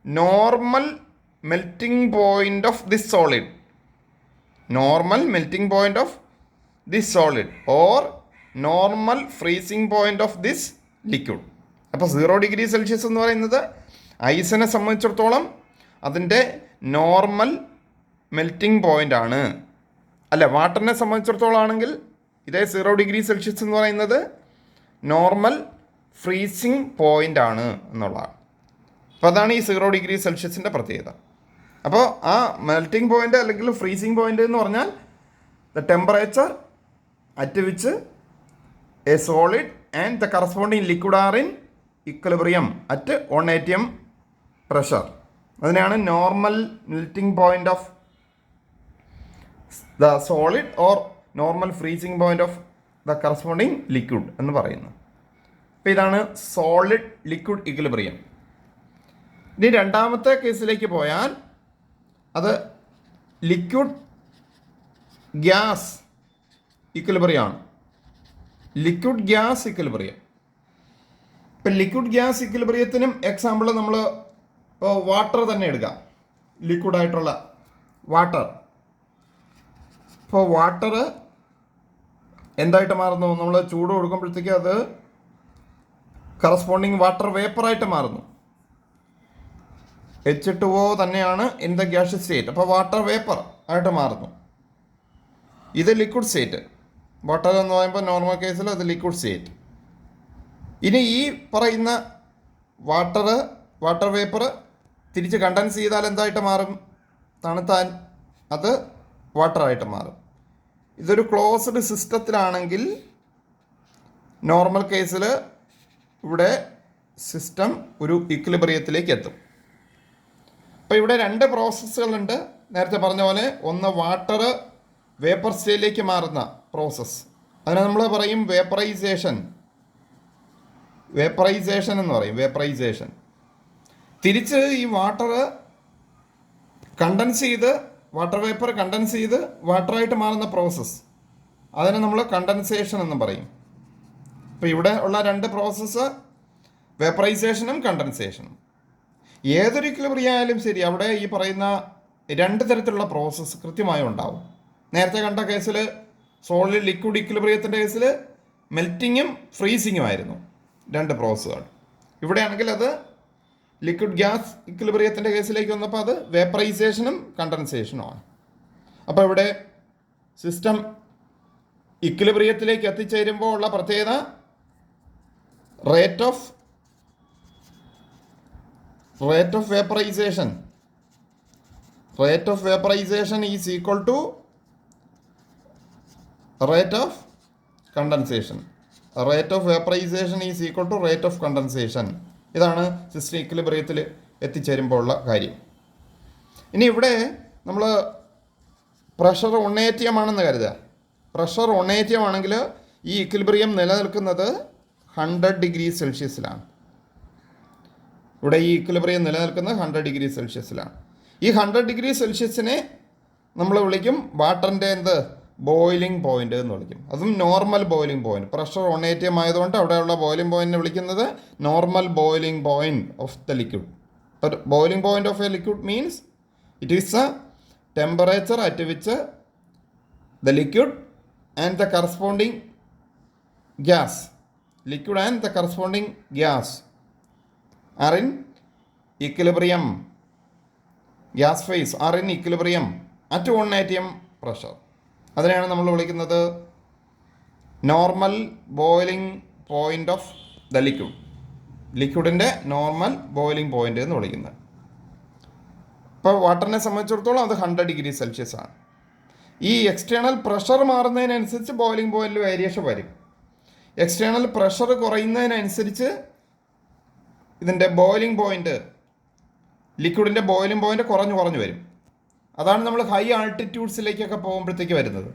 normal melting point of this solid. Normal melting point of this solid or normal freezing point of this liquid. അപ്പോൾ 0 ഡിഗ്രി സെൽഷ്യസ് എന്ന് പറയുന്നത് ഐസിനെ സംബന്ധിച്ചിടത്തോളം അതിൻ്റെ നോർമൽ മെൽറ്റിംഗ് പോയിൻ്റ് ആണ്. അല്ല, വാട്ടറിനെ സംബന്ധിച്ചിടത്തോളം ആണെങ്കിൽ ഇതേ 0 ഡിഗ്രി സെൽഷ്യസ് എന്ന് പറയുന്നത് നോർമൽ ഫ്രീസിങ് പോയിൻ്റ് ആണ് എന്നുള്ളതാണ്. അപ്പോൾ അതാണ് ഈ 0 ഡിഗ്രി സെൽഷ്യസിൻ്റെ പ്രത്യേകത. അപ്പോൾ ആ മെൽറ്റിംഗ് പോയിൻ്റ് അല്ലെങ്കിൽ ഫ്രീസിങ് പോയിൻ്റ് എന്ന് പറഞ്ഞാൽ the temperature at which a solid and the corresponding liquid are in equilibrium at 1 atm pressure. അതിനെയാണ് normal melting point of the solid or normal freezing point of the corresponding liquid എന്ന് പറയുന്നത്. അപ്പോൾ ഇതാണ് solid liquid equilibrium. ഇനി രണ്ടാമത്തെ കേസിലേക്ക് പോയാൽ അത് ലിക്വിഡ് ഗ്യാസ് ഇക്വിലിബ്രിയമാണ്. Liquid gas equilibrium. ഇപ്പം ലിക്വിഡ് ഗ്യാസ് ഇക്വിലിബ്രിയത്തിനും എക്സാമ്പിൾ നമ്മൾ ഇപ്പോൾ വാട്ടർ തന്നെ എടുക്കാം. ലിക്വിഡായിട്ടുള്ള വാട്ടർ. ഇപ്പോൾ വാട്ടർ എന്തായിട്ട് മാറുന്നു? നമ്മൾ ചൂട് കൊടുക്കുമ്പോഴത്തേക്ക് അത് കറസ്പോണ്ടിങ് വാട്ടർ വേപ്പറായിട്ട് മാറുന്നു. H2O തന്നെയാണ് ഇൻ ദ ഗ്യാസ് സ്റ്റേറ്റ്. അപ്പോൾ വാട്ടർ വേപ്പർ ആയിട്ട് മാറുന്നു. ഇത് ലിക്വിഡ് സ്റ്റേറ്റ്. വാട്ടർ എന്ന് പറയുമ്പോൾ നോർമൽ കേസിൽ അത് ലിക്വിഡ് സ്റ്റേറ്റ്. ഇനി ഈ പറയുന്ന വാട്ടർ വേപ്പർ തിരിച്ച് കണ്ടൻസ് ചെയ്താൽ എന്തായിട്ട് മാറും? തണുത്താൽ അത് വാട്ടറായിട്ട് മാറും. ഇതൊരു ക്ലോസ്ഡ് സിസ്റ്റത്തിലാണെങ്കിൽ നോർമൽ കേസിൽ ഇവിടെ സിസ്റ്റം ഒരു ഇക്വിലിബ്രിയത്തിലേക്ക് എത്തും. അപ്പോൾ ഇവിടെ രണ്ട് പ്രോസസ്സുകളുണ്ട്. നേരത്തെ പറഞ്ഞ പോലെ ഒന്ന് വാട്ടർ വേപ്പർ സ്റ്റേറ്റിലേക്ക് മാറുന്ന പ്രോസസ്സ്, അതിനെ നമ്മൾ പറയും വേപ്പറൈസേഷൻ എന്ന് പറയും, വേപ്പറൈസേഷൻ. തിരിച്ച് ഈ വാട്ടർ വാട്ടർ വേപ്പർ കണ്ടൻസ് ചെയ്ത് വാട്ടറായിട്ട് മാറുന്ന പ്രോസസ്സ്, അതിനെ നമ്മൾ കണ്ടൻസേഷൻ എന്ന് പറയും. അപ്പോൾ ഇവിടെ ഉള്ള രണ്ട് പ്രോസസ്സ് വേപ്പറൈസേഷനും കണ്ടൻസേഷനും. ഏതൊരു ഇക്വിലിബ്രിയം ആയാലും ശരി, അവിടെ ഈ പറയുന്ന രണ്ട് തരത്തിലുള്ള പ്രോസസ്സ് കൃത്യമായും ഉണ്ടാവും. നേരത്തെ കണ്ട കേസിൽ സോളിഡ് ലിക്വിഡ് ഇക്വിലിബ്രിയത്തിൻ്റെ കേസിൽ മെൽറ്റിങ്ങും ഫ്രീസിങ്ങും ആയിരുന്നു രണ്ട് പ്രോസസ്സുകൾ. ഇവിടെയാണെങ്കിൽ അത് ലിക്വിഡ് ഗ്യാസ് ഇക്വിലിബ്രിയത്തിൻ്റെ കേസിലേക്ക് വന്നപ്പോൾ അത് വേപ്പറൈസേഷനും കണ്ടൻസേഷനുമാണ്. അപ്പോൾ ഇവിടെ സിസ്റ്റം ഇക്വിലിബ്രിയത്തിലേക്ക് എത്തിച്ചേരുമ്പോൾ ഉള്ള പ്രത്യേകത rate of vaporisation is equal to rate of condensation. Rate of vaporisation is equal to rate of condensation. ഇതാണ് സിസ്റ്റം ഇക്വിലിബ്രിയത്തിൽ എത്തിച്ചേരുമ്പോൾ ഉള്ള കാര്യം. ഇനി ഇവിടെ നമ്മൾ പ്രഷർ 1 atm ആണെന്ന് കരുതുക. പ്രഷർ 1 atm ആണെങ്കിൽ ഈ ഇക്വിലിബ്രിയം നിലനിൽക്കുന്നത് 100 ഡിഗ്രി സെൽഷ്യസിലാണ്. ഇവിടെ ഈ ഇക്വിലിബ്രിയം നിലനിൽക്കുന്നത് 100 ഡിഗ്രി സെൽഷ്യസിലാണ്. ഈ 100 ഡിഗ്രി സെൽഷ്യസിനെ നമ്മൾ വിളിക്കും വാട്ടറിൻ്റെ ബോയിലിംഗ് പോയിന്റ് എന്ന് വിളിക്കും. അതും normal boiling point. Pressure 1 atm ആയതുകൊണ്ട് അവിടെയുള്ള ബോയിലിംഗ് പോയിന്റിനെ വിളിക്കുന്നത് normal boiling point of the liquid. Boiling point of A liquid means it is A temperature at which the liquid and the corresponding gas are in equilibrium. Gas phase are in equilibrium at 1 atm pressure. അതിനെയാണ് നമ്മൾ വിളിക്കുന്നത് normal boiling point of the ലിക്വിഡിൻ്റെ normal boiling point എന്ന് വിളിക്കുന്നത്. ഇപ്പോൾ വാട്ടറിനെ സംബന്ധിച്ചിടത്തോളം അത് 100 degree Celsius ആണ്. ഈ എക്സ്റ്റേണൽ പ്രഷർ മാറുന്നതിനനുസരിച്ച് ബോയിലിംഗ് പോയിന്റിൽ വേരിയേഷൻ വരും. എക്സ്റ്റേണൽ പ്രഷർ കുറയുന്നതിനനുസരിച്ച് ഇതിൻ്റെ ബോയിലിംഗ് പോയിന്റ്, ലിക്വിഡിൻ്റെ ബോയിലിംഗ് പോയിന്റ് കുറഞ്ഞു വരും. അതാണ് നമ്മൾ ഹൈ ആൾട്ടിറ്റ്യൂഡ്സിലേക്കൊക്കെ പോകുമ്പോഴത്തേക്ക് വരുന്നത്.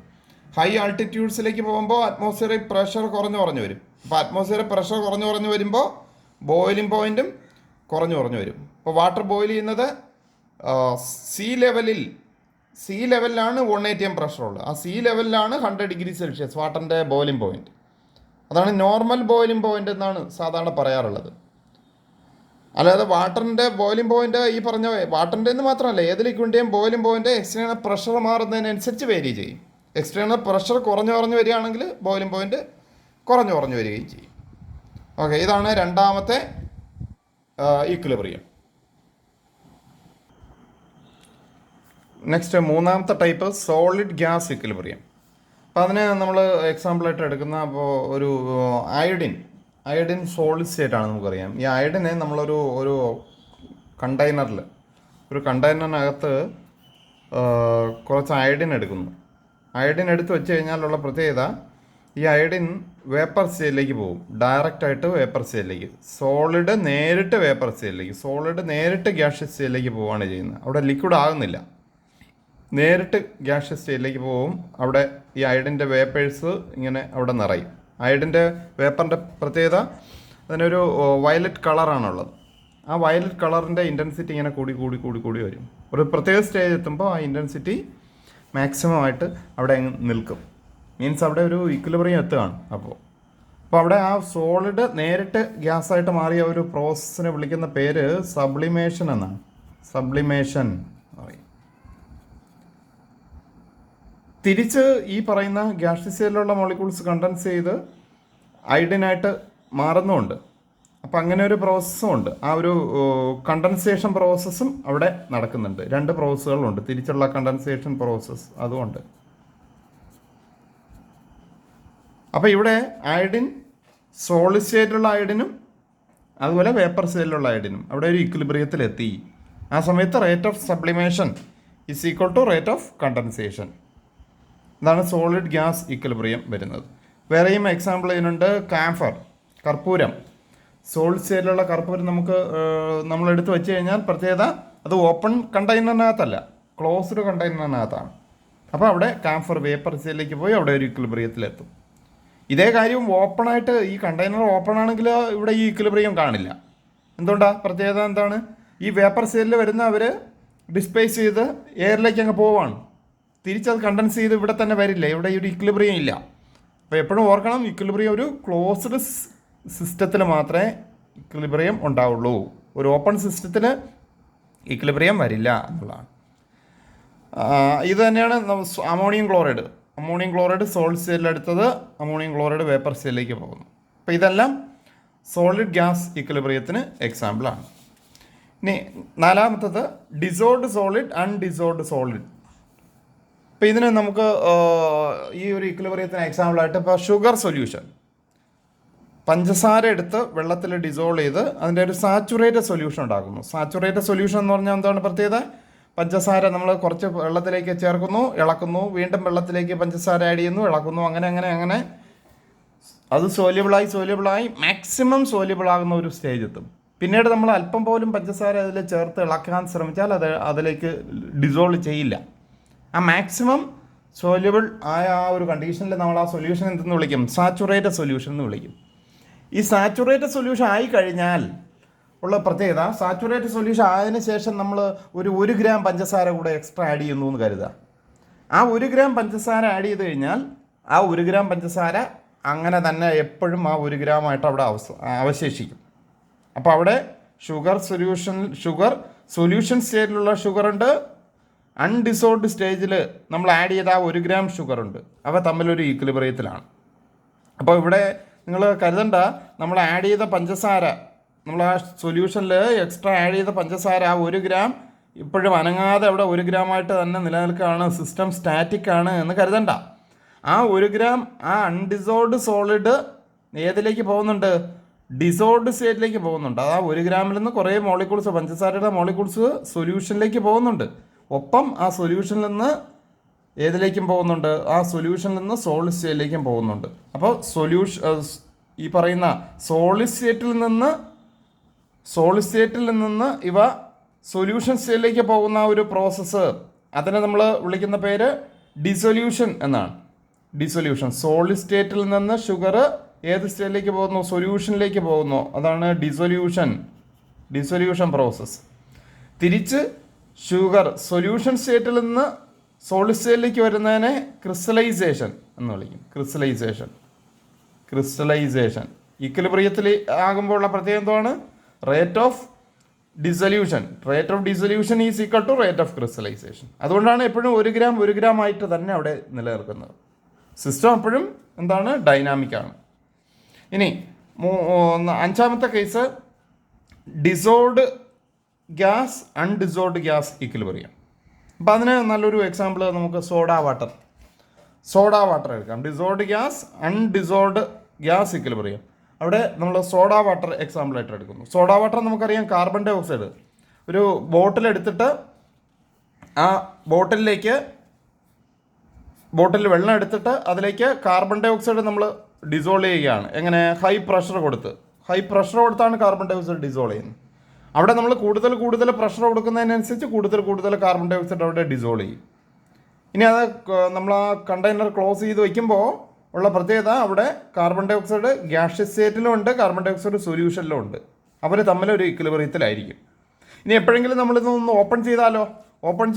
ഹൈ ആൾട്ടിറ്റ്യൂഡ്സിലേക്ക് പോകുമ്പോൾ അറ്റ്മോസ്ഫിയറിക് പ്രഷർ കുറഞ്ഞു വരും. അപ്പോൾ അറ്റ്മോസ്ഫിയറിക് പ്രഷർ കുറഞ്ഞു വരുമ്പോൾ ബോയിലിംഗ് പോയിന്റും കുറഞ്ഞു വരും. ഇപ്പോൾ വാട്ടർ ബോയിൽ ചെയ്യുന്നത് സീ ലെവലിലാണ് 1 atm പ്രഷറുള്ളത്. ആ സീ ലെവലിലാണ് 100 ഡിഗ്രി സെൽഷ്യസ് വാട്ടറിൻ്റെ ബോയിലിംഗ് പോയിന്റ്. അതാണ് നോർമൽ ബോയിലിംഗ് പോയിന്റ് എന്നാണ് സാധാരണ പറയാറുള്ളത്. അല്ലാതെ വാട്ടറിൻ്റെ ബോയിലിംഗ് പോയിന്റ് ഈ പറഞ്ഞ വാട്ടറിൻ്റെ എന്ന് മാത്രമല്ല, ഏത് ലിക്വിഡിൻ്റെയും ബോയിലിംഗ് പോയിന്റ് എക്സ്റ്റേണൽ പ്രഷർ മാറുന്നതിനനുസരിച്ച് വേരി ചെയ്യും. എക്സ്റ്റേണൽ പ്രഷർ കുറഞ്ഞു വരികയാണെങ്കിൽ ബോയിലിംഗ് പോയിന്റ് കുറഞ്ഞു വരികയും ചെയ്യും. ഓക്കെ, ഇതാണ് രണ്ടാമത്തെ ഇക്വിലിബ്രിയം. നെക്സ്റ്റ് മൂന്നാമത്തെ ടൈപ്പ് സോളിഡ് ഗ്യാസ് ഇക്വിലിബ്രിയം. അപ്പോൾ അതിന് നമ്മൾ എക്സാമ്പിളായിട്ട് എടുക്കുന്ന ഒരു അയഡിൻ സോളിഡ് സ്റ്റേറ്റ് ആണ് നമുക്കറിയാം. ഈ അയഡിനെ നമ്മളൊരു കണ്ടെയ്നറിനകത്ത് കുറച്ച് അയഡിൻ എടുക്കുന്നു. അയഡിൻ എടുത്ത് വെച്ച് കഴിഞ്ഞാലുള്ള പ്രത്യേകത, ഈ അയഡിൻ വേപ്പർ സ്റ്റേറ്റിലേക്ക് പോകും. ഡയറക്റ്റായിട്ട് വേപ്പർ സ്റ്റേറ്റിലേക്ക്. സോളിഡ് നേരിട്ട് ഗ്യാഷ്യസ് സ്റ്റേറ്റിലേക്ക് പോവുകയാണ് ചെയ്യുന്നത്. അവിടെ ലിക്വിഡ് ആകുന്നില്ല, നേരിട്ട് ഗ്യാഷ്യസ് സ്റ്റേറ്റിലേക്ക് പോകും. അവിടെ ഈ അയഡിൻ്റെ വേപ്പേഴ്സ് ഇങ്ങനെ അവിടെ നിറയും. അയഡിൻ്റെ വേപ്പറിൻ്റെ പ്രത്യേകത, അതിനൊരു വയലറ്റ് കളറാണുള്ളത്. ആ വയലറ്റ് കളറിൻ്റെ ഇൻറ്റൻസിറ്റി ഇങ്ങനെ കൂടി വരും. ഒരു പ്രത്യേക സ്റ്റേജ് എത്തുമ്പോൾ ആ ഇൻറ്റൻസിറ്റി മാക്സിമം ആയിട്ട് അവിടെ നിൽക്കും. മീൻസ് അവിടെ ഒരു ഇക്വിലിബ്രിയം എത്തുകയാണ്. അപ്പോൾ അവിടെ ആ സോളിഡ് നേരിട്ട് ഗ്യാസായിട്ട് മാറിയ ഒരു പ്രോസസ്സിനെ വിളിക്കുന്ന പേര് സബ്ലിമേഷൻ എന്നാണ്. സബ്ലിമേഷൻ പറയും. തിരിച്ച് ഈ പറയുന്ന ഗ്യാഷ്യസിലുള്ള മോളിക്യൂൾസ് കണ്ടൻസ് ചെയ്ത് അയഡിനായിട്ട് മാറുന്നുമുണ്ട്. അപ്പോൾ അങ്ങനെ ഒരു പ്രോസസ്സും ഉണ്ട്. ആ ഒരു കണ്ടൻസേഷൻ പ്രോസസ്സും അവിടെ നടക്കുന്നുണ്ട്. രണ്ട് പ്രോസസ്സുകളുണ്ട്, തിരിച്ചുള്ള കണ്ടൻസേഷൻ പ്രോസസ്സ് അതുകൊണ്ട്. അപ്പോൾ ഇവിടെ അയഡിൻ സോളിഡ് സ്റ്റേറ്റിലുള്ള അയഡിനും അതുപോലെ വേപ്പർ സ്റ്റേറ്റിലുള്ള അയഡിനും അവിടെ ഒരു ഇക്വിലിബ്രിയത്തിലെത്തി. ആ സമയത്ത് rate of sublimation is equal to rate of condensation. ഇതാണ് സോളിഡ് ഗ്യാസ് ഇക്വിലിബ്രിയം വരുന്നത്. വേറെയും എക്സാമ്പിൾ ഇതിനുണ്ട്. കർപ്പൂരം, സോളിഡ് സ്റ്റേറ്റിലുള്ള കാർബൺ നമുക്ക് നമ്മൾ എടുത്ത് വെച്ച് കഴിഞ്ഞാൽ പ്രത്യേകത അത് ഓപ്പൺ കണ്ടെയ്നറിനകത്തല്ല, ക്ലോസ്ഡ് കണ്ടെയ്നറിനകത്താണ്. അപ്പോൾ അവിടെ കാംഫർ വേപ്പർ സ്റ്റേറ്റിലേക്ക് പോയി അവിടെ ഒരു ഇക്വിലിബ്രിയത്തിലെത്തും. ഇതേ കാര്യം ഓപ്പണായിട്ട് ഈ കണ്ടെയ്നർ ഓപ്പൺ ആണെങ്കിൽ ഇവിടെ ഈ ഇക്വിലിബ്രിയം കാണില്ല. എന്തുകൊണ്ടാണ്? പ്രത്യേകത എന്താണ്? ഈ വേപ്പർ സ്റ്റേറ്റിൽ വരുന്ന അവർ ഡിസ്പ്ലേസ് ചെയ്ത് എയറിലേക്ക് അങ്ങ് പോവാണ്. തിരിച്ചത് കണ്ടൻസ് ചെയ്ത് ഇവിടെ തന്നെ വരില്ല, ഇവിടെ ഒരു ഇക്വിലിബ്രിയം ഇല്ല. അപ്പോൾ എപ്പോഴും ഓർക്കണം, ഇക്വിലിബ്രിയം ഒരു ക്ലോസ്ഡ് സിസ്റ്റത്തിൽ മാത്രമേ ഇക്വിലിബ്രിയം ഉണ്ടാവുള്ളൂ. ഒരു ഓപ്പൺ സിസ്റ്റത്തിൽ ഇക്വിലിബ്രിയം വരില്ല എന്നുള്ളതാണ്. ഇത് തന്നെയാണ് അമോണിയം ക്ലോറൈഡ് സോളിഡ് സ്റ്റേറ്റിലെടുത്തത് അമോണിയം ക്ലോറൈഡ് വേപ്പർ സ്റ്റേറ്റിലേക്ക് പോകുന്നു. അപ്പോൾ ഇതെല്ലാം സോളിഡ് ഗ്യാസ് ഇക്വിലിബ്രിയത്തിന് എക്സാമ്പിളാണ്. ഇനി നാലാമത്തത് ഡിസോൾഡ് സോളിഡ്, അൺഡിസോൾഡ് സോളിഡ്. ഇപ്പോൾ ഇതിന് നമുക്ക് ഈ ഒരു ഇക്വിലിബ്രിയത്തിന് എക്സാമ്പിളായിട്ട് ഇപ്പോൾ ഷുഗർ സൊല്യൂഷൻ, പഞ്ചസാര എടുത്ത് വെള്ളത്തിൽ ഡിസോൾവ് ചെയ്ത് അതിൻ്റെ ഒരു സാച്ചുറേറ്റഡ് സൊല്യൂഷൻ ഉണ്ടാക്കുന്നു. സാച്ചുറേറ്റഡ് സൊല്യൂഷൻ എന്ന് പറഞ്ഞാൽ എന്താണ് പ്രത്യേകത? പഞ്ചസാര നമ്മൾ കുറച്ച് വെള്ളത്തിലേക്ക് ചേർക്കുന്നു, ഇളക്കുന്നു, വീണ്ടും വെള്ളത്തിലേക്ക് പഞ്ചസാര ആഡ് ചെയ്യുന്നു, ഇളക്കുന്നു, അങ്ങനെ അത് സോല്യബിളായി മാക്സിമം സോല്യബിൾ ആകുന്ന ഒരു സ്റ്റേജ് എത്തും. പിന്നീട് നമ്മൾ അല്പം പോലും പഞ്ചസാര അതിൽ ചേർത്ത് ഇളക്കാൻ ശ്രമിച്ചാൽ അതിലേക്ക് ഡിസോൾവ് ചെയ്യില്ല. ആ മാക്സിമം സോല്യബിൾ ആയ ആ ഒരു കണ്ടീഷനിൽ നമ്മൾ ആ സൊല്യൂഷൻ എന്തെന്ന് വിളിക്കും? സാച്ചുറേറ്റഡ് സൊല്യൂഷൻ എന്ന് വിളിക്കും. ഈ സാച്ചുറേറ്റഡ് സൊല്യൂഷൻ ആയിക്കഴിഞ്ഞാൽ ഉള്ള പ്രത്യേകത, സാച്ചുറേറ്റഡ് സൊല്യൂഷൻ ആയതിനു ശേഷം നമ്മൾ ഒരു 1 ഗ്രാം പഞ്ചസാര കൂടെ എക്സ്ട്രാ ആഡ് ചെയ്യുന്നു എന്ന് കരുതുക. ആ 1 ഗ്രാം പഞ്ചസാര ആഡ് ചെയ്ത് കഴിഞ്ഞാൽ ആ 1 ഗ്രാം പഞ്ചസാര അങ്ങനെ തന്നെ എപ്പോഴും ആ 1 ഗ്രാമായിട്ട് അവിടെ അവശേഷിക്കും. അപ്പോൾ അവിടെ ഷുഗർ സൊല്യൂഷൻ സ്റ്റേജിലുള്ള ഷുഗറുണ്ട്, അൺഡിസോൾഡ് സ്റ്റേജിൽ നമ്മൾ ആഡ് ചെയ്ത ആ 1 ഗ്രാം ഷുഗറുണ്ട്. അവ തമ്മിലൊരു ഈക്വിലിബ്രിയത്തിലാണ്. അപ്പോൾ ഇവിടെ നിങ്ങൾ കരുതണ്ട, നമ്മൾ ആഡ് ചെയ്ത പഞ്ചസാര, നമ്മൾ ആ സൊല്യൂഷനിൽ എക്സ്ട്രാ ആഡ് ചെയ്ത പഞ്ചസാര ആ 1 ഗ്രാം ഇപ്പോഴും അനങ്ങാതെ അവിടെ 1 ഗ്രാമായിട്ട് തന്നെ നിലനിൽക്കുകയാണ്, സിസ്റ്റം സ്റ്റാറ്റിക് ആണ് എന്ന് കരുതണ്ട. ആ 1 ഗ്രാം ആ അൺഡിസോൾഡ് സോളിഡ് ഏതിലേക്ക് പോകുന്നുണ്ട്? ഡിസോൾഡ് സ്റ്റേറ്റിലേക്ക് പോകുന്നുണ്ട്. ആ 1 ഗ്രാമിൽ നിന്ന് കുറേ മോളിക്യൂൾസ്, പഞ്ചസാരയുടെ മോളിക്യൂൾസ് സൊല്യൂഷനിലേക്ക് പോകുന്നുണ്ട്. ഒപ്പം ആ സൊല്യൂഷനിൽ നിന്ന് ഏതിലേക്കും പോകുന്നുണ്ട്? ആ സൊല്യൂഷനിൽ നിന്ന് സോളിഡ് സ്റ്റേറ്റിലേക്കും പോകുന്നുണ്ട്. അപ്പോൾ ഈ പറയുന്ന സോളിഡ് സ്റ്റേറ്റിൽ നിന്ന് ഇവ സൊല്യൂഷൻ സ്റ്റേറ്റിലേക്ക് പോകുന്ന ഒരു പ്രോസസ്സ്, അതിനെ നമ്മൾ വിളിക്കുന്ന പേര് ഡിസൊല്യൂഷൻ എന്നാണ്. ഡിസൊല്യൂഷൻ. സോളിഡ് സ്റ്റേറ്റിൽ നിന്ന് ഷുഗർ ഏത് സ്റ്റേറ്റിലേക്ക് പോകുന്നു? സൊല്യൂഷനിലേക്ക് പോകുന്നു. അതാണ് ഡിസൊല്യൂഷൻ പ്രോസസ്സ്. തിരിച്ച് ഷുഗർ സൊല്യൂഷൻ സ്റ്റേറ്റിൽ നിന്ന് സോളിഡ് സ്റ്റേറ്റിലേക്ക് വരുന്നതിനെ ക്രിസ്റ്റലൈസേഷൻ എന്ന് വിളിക്കും. ക്രിസ്റ്റലൈസേഷൻ ഇക്വിലിബ്രിയത്തിൽ ആകുമ്പോഴുള്ള പ്രത്യേകം എന്താണ്? Rate of dissolution is equal to rate of crystallisation. അതുകൊണ്ടാണ് എപ്പോഴും 1 ഗ്രാം ആയിട്ട് തന്നെ അവിടെ നിലനിൽക്കുന്നത്. സിസ്റ്റം എപ്പോഴും എന്താണ്? ഡൈനാമിക് ആണ്. ഇനി അഞ്ചാമത്തെ case dissolved gas, undissolved gas equilibrium. അപ്പോൾ അതിന് നല്ലൊരു എക്സാമ്പിൾ നമുക്ക് സോഡ വാട്ടർ എടുക്കാം. Dissolved gas, undissolved gas equilibrium. അവിടെ നമ്മൾ സോഡ വാട്ടർ എക്സാമ്പിളായിട്ട് എടുക്കുന്നു. സോഡ വാട്ടർ നമുക്കറിയാം, കാർബൺ ഡൈ ഓക്സൈഡ്. ഒരു ബോട്ടിൽ എടുത്തിട്ട് ആ ബോട്ടിൽ വെള്ളം എടുത്തിട്ട് അതിലേക്ക് കാർബൺ ഡൈ ഓക്സൈഡ് നമ്മൾ ഡിസോൾവ് ചെയ്യുകയാണ്. എങ്ങനെ? ഹൈ പ്രഷർ കൊടുത്താണ് കാർബൺ ഡൈ ഓക്സൈഡ് ഡിസോൾവ് ചെയ്യുന്നത്. അവിടെ നമ്മൾ കൂടുതൽ പ്രഷർ കൊടുക്കുന്നതിനനുസരിച്ച് കൂടുതൽ കാർബൺ ഡൈ ഓക്സൈഡ് അവിടെ ഡിസോൾവ് ചെയ്യും. ഇനി അത് നമ്മൾ ആ കണ്ടെയ്നർ ക്ലോസ് ചെയ്ത് വയ്ക്കുമ്പോൾ ഉള്ള പ്രത്യേകത, അവിടെ കാർബൺ ഡൈ ഓക്സൈഡ് ഗ്യാഷ്യസ് സ്റ്റേറ്റിലും ഉണ്ട്, കാർബൺ ഡൈ ഓക്സൈഡ് സൊല്യൂഷനിലും ഉണ്ട്. അവർ തമ്മിലൊരു ഇക്വിലിബ്രിയത്തിലായിരിക്കും. ഇനി എപ്പോഴെങ്കിലും നമ്മളിതൊന്ന് ഓപ്പൺ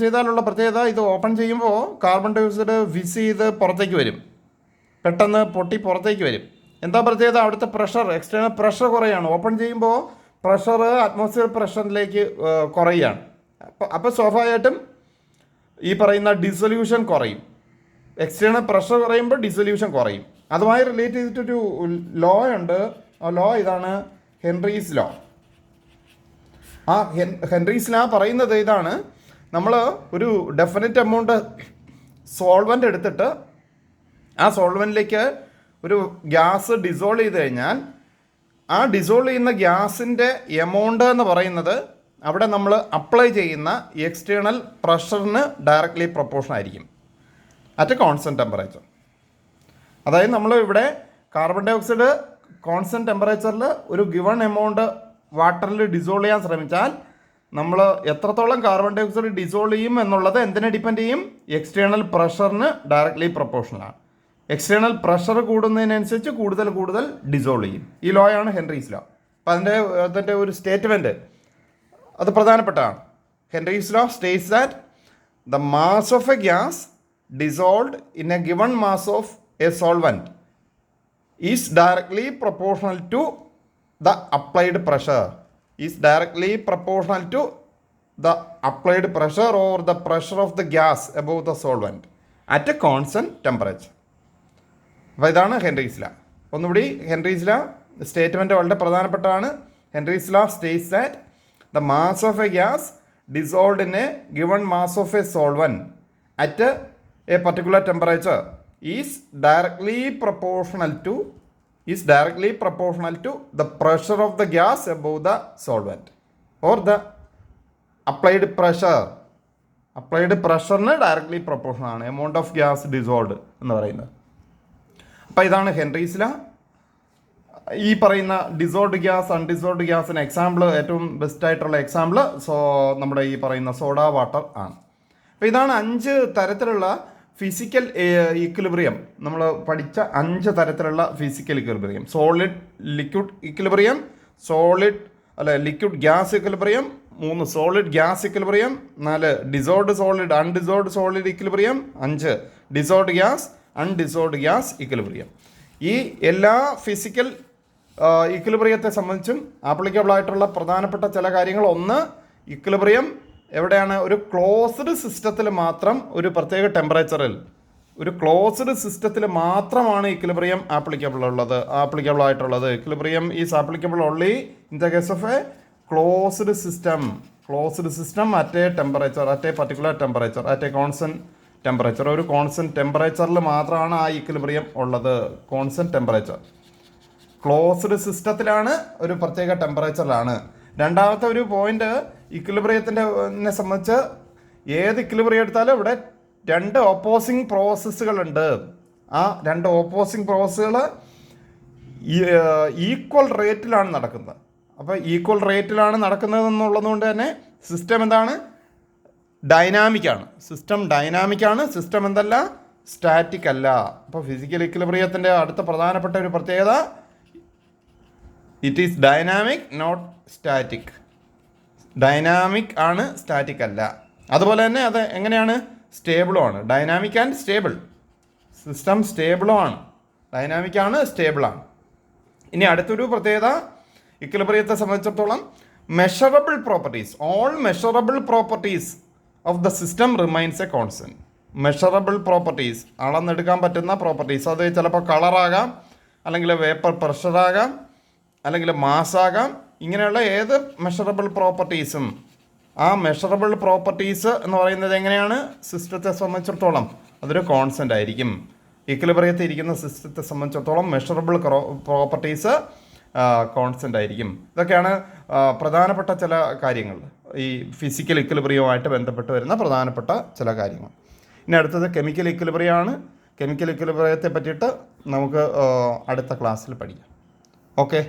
ചെയ്താലുള്ള പ്രത്യേകത, ഇത് ഓപ്പൺ ചെയ്യുമ്പോൾ കാർബൺ ഡൈ ഓക്സൈഡ് വിസ് ചെയ്ത് പുറത്തേക്ക് വരും, പെട്ടെന്ന് പൊട്ടി പുറത്തേക്ക് വരും. എന്താ പ്രത്യേകത? അവിടുത്തെ എക്സ്റ്റേണൽ പ്രഷർ കുറയാണ്. ഓപ്പൺ ചെയ്യുമ്പോൾ പ്രഷർ അറ്റ്മോസ്ഫിയർ പ്രഷറിലേക്ക് കുറയുകയാണ്. അപ്പോൾ സ്വാഭാവികമായിട്ടും ഈ പറയുന്ന ഡിസൊല്യൂഷൻ കുറയും. എക്സ്റ്റേണൽ പ്രഷർ കുറയുമ്പോൾ ഡിസൊല്യൂഷൻ കുറയും. അതുമായി റിലേറ്റ് ചെയ്തിട്ടൊരു ലോ ഉണ്ട്. ആ ലോ ഇതാണ്, ഹെൻറീസ് ലോ. ആ ഹെൻറീസ് ലോ പറയുന്നത് ഇതാണ്: നമ്മൾ ഒരു ഡെഫിനറ്റ് എമൗണ്ട് സോൾവൻ്റ് എടുത്തിട്ട് ആ സോൾവെൻറ്റിലേക്ക് ഒരു ഗ്യാസ് ഡിസോൾവ് ചെയ്ത് കഴിഞ്ഞാൽ ആ ഡിസോൾവ് ചെയ്യുന്ന ഗ്യാസിൻ്റെ എമൗണ്ട് എന്ന് പറയുന്നത് അവിടെ നമ്മൾ അപ്ലൈ ചെയ്യുന്ന എക്സ്റ്റേണൽ പ്രഷറിന് ഡയറക്റ്റ്ലി പ്രൊപ്പോർഷൻ ആയിരിക്കും അറ്റ് കോൺസ്റ്റൻറ്റ് ടെമ്പറേച്ചർ. അതായത് നമ്മൾ ഇവിടെ കാർബൺ ഡൈ ഓക്സൈഡ് കോൺസ്റ്റൻറ്റ് ടെമ്പറേച്ചറിൽ ഒരു ഗിവൺ എമൗണ്ട് വാട്ടറിൽ ഡിസോൾവ് ചെയ്യാൻ ശ്രമിച്ചാൽ നമ്മൾ എത്രത്തോളം കാർബൺ ഡൈ ഓക്സൈഡ് ഡിസോൾവ് ചെയ്യും എന്നുള്ളത് എന്തിനെ ഡിപ്പെൻഡ് ചെയ്യും? എക്സ്റ്റേണൽ പ്രഷറിന് ഡയറക്ട്ലി പ്രൊപ്പോർഷണലാണ്. എക്സ്റ്റേണൽ പ്രഷർ കൂടുന്നതിനനുസരിച്ച് കൂടുതൽ ഡിസോൾവ് ചെയ്യും. ഈ ലോ ആണ് ഹെൻറീസ് ലോ. അപ്പം അതിൻ്റെ ഒരു സ്റ്റേറ്റ്മെൻറ്റ് അത് പ്രധാനപ്പെട്ടതാണ്. Henry's law States that the mass of A gas dissolved in a given mass of a solvent is directly proportional to the applied pressure. Is directly proportional to the applied pressure or the pressure of the gas above the solvent at a constant temperature. അപ്പോൾ ഇതാണ് Henry's law. ഒന്നുകൂടി Henry's law statement വളരെ പ്രധാനപ്പെട്ടതാണ്. Henry's law States that the mass of A gas dissolved in A given mass of A solvent at a particular temperature is directly proportional to the pressure of the gas above the solvent or the applied pressureന് directly proportional ആണ് amount of gas dissolved എന്ന് പറയുന്നത്. അപ്പോൾ ഇതാണ് Henry's law. ഈ പറയുന്ന dissolved gas undissolved ഗ്യാസിന് example, ഏറ്റവും ബെസ്റ്റ് ആയിട്ടുള്ള എക്സാമ്പിൾ നമ്മുടെ ഈ പറയുന്ന സോഡ വാട്ടർ ആണ്. അപ്പോൾ ഇതാണ് 5 തരത്തിലുള്ള ഫിസിക്കൽ ഇക്വിലിബ്രിയം. നമ്മൾ പഠിച്ച 5 തരത്തിലുള്ള physical equilibrium: solid liquid equilibrium, liquid gas equilibrium, 3 solid gas equilibrium, 4 dissolved solid undissolved solid equilibrium, 5 dissolved gas undissolved gas equilibrium. ഈ എല്ലാ ഫിസിക്കൽ ഇക്വിലിബ്രിയത്തെ സംബന്ധിച്ചും ആപ്ലിക്കബിൾ ആയിട്ടുള്ള പ്രധാനപ്പെട്ട ചില കാര്യങ്ങൾ: ഒന്ന്, ഇക്വിലിബ്രിയം എവിടെയാണ്? ഒരു ക്ലോസ്ഡ് സിസ്റ്റത്തിൽ മാത്രം, ഒരു പ്രത്യേക ടെമ്പറേച്ചറിൽ, ഒരു ക്ലോസ്ഡ് സിസ്റ്റത്തിൽ മാത്രമാണ് ഇക്വിലിബ്രിയം ആപ്ലിക്കബിൾ ആയിട്ടുള്ളത്. Equilibrium is applicable only in the case of A closed system at A temperature, at A particular temperature, at A constant temperature. ഒരു കോൺസ്റ്റൻറ്റ് ടെമ്പറേച്ചറിൽ മാത്രമാണ് ആ ഇക്വിലിബ്രിയം ഉള്ളത്. കോൺസ്റ്റൻറ്റ് ടെമ്പറേച്ചർ ക്ലോസ്ഡ് സിസ്റ്റത്തിലാണ്, ഒരു പ്രത്യേക ടെമ്പറേച്ചറിലാണ്. രണ്ടാമത്തെ ഒരു പോയിന്റ്, ഇക്വിലിബ്രിയത്തിനെ സംബന്ധിച്ച് ഏത് ഇക്വിലിബ്രിയം എടുത്താലും ഇവിടെ 2 ഓപ്പോസിങ് പ്രോസസ്സുകളുണ്ട്. ആ 2 ഓപ്പോസിങ് പ്രോസസ്സുകൾ ഈക്വൽ റേറ്റിലാണ് നടക്കുന്നത്. അപ്പോൾ ഈക്വൽ റേറ്റിലാണ് നടക്കുന്നത് എന്നുള്ളതുകൊണ്ട് തന്നെ സിസ്റ്റം എന്താണ്? ഡൈനാമിക്കാണ്. സിസ്റ്റം എന്തല്ല? സ്റ്റാറ്റിക് അല്ല. അപ്പോൾ ഫിസിക്കൽ ഇക്വിലിബ്രിയത്തിൻ്റെ അടുത്ത പ്രധാനപ്പെട്ട ഒരു പ്രത്യേകത, it is dynamic not static. Dynamic ആണ്, സ്റ്റാറ്റിക് അല്ല. അതുപോലെ തന്നെ അത് എങ്ങനെയാണ്? സ്റ്റേബിളും ആണ്. Dynamic and stable. സിസ്റ്റം സ്റ്റേബിളും ആണ്, ഡൈനാമിക് ആണ്, സ്റ്റേബിളാണ്. ഇനി അടുത്തൊരു പ്രത്യേകത ഇക്വിലിബ്രിയത്തെ സംബന്ധിച്ചിടത്തോളം, measurable properties, all measurable properties of the system remains a constant. Measurable properties, അളന്നെടുക്കാൻ പറ്റുന്ന പ്രോപ്പർട്ടീസ്, അത് ചിലപ്പോൾ കളറാകാം, അല്ലെങ്കിൽ വേപ്പർ പ്രഷറാകാം, അല്ലെങ്കിൽ മാസ്സാകാം. ഇങ്ങനെയുള്ള ഏത് മെഷറബിൾ പ്രോപ്പർട്ടീസും, ആ മെഷറബിൾ പ്രോപ്പർട്ടീസ് എന്ന് പറയുന്നത് എങ്ങനെയാണ്? സിസ്റ്റത്തെ സംബന്ധിച്ചിടത്തോളം അതൊരു കോൺസ്റ്റൻ്റ് ആയിരിക്കും. ഇക്വിലിബ്രിയത്തിൽ ഇരിക്കുന്ന സിസ്റ്റത്തെ സംബന്ധിച്ചിടത്തോളം മെഷറബിൾ പ്രോപ്പർട്ടീസ് കോൺസ്റ്റൻ്റ് ആയിരിക്കും. ഇതൊക്കെയാണ് പ്രധാനപ്പെട്ട ചില കാര്യങ്ങൾ, ഈ ഫിസിക്കൽ ഇക്വിലിബ്രിയവുമായിട്ട് ബന്ധപ്പെട്ട് വരുന്ന പ്രധാനപ്പെട്ട ചില കാര്യങ്ങൾ. ഇനി അടുത്തത് കെമിക്കൽ ഇക്വിലിബ്രിയമാണ്. കെമിക്കൽ ഇക്വിലിബ്രിയത്തെ പറ്റിയിട്ട് നമുക്ക് അടുത്ത ക്ലാസ്സിൽ പഠിക്കാം. ഓക്കെ.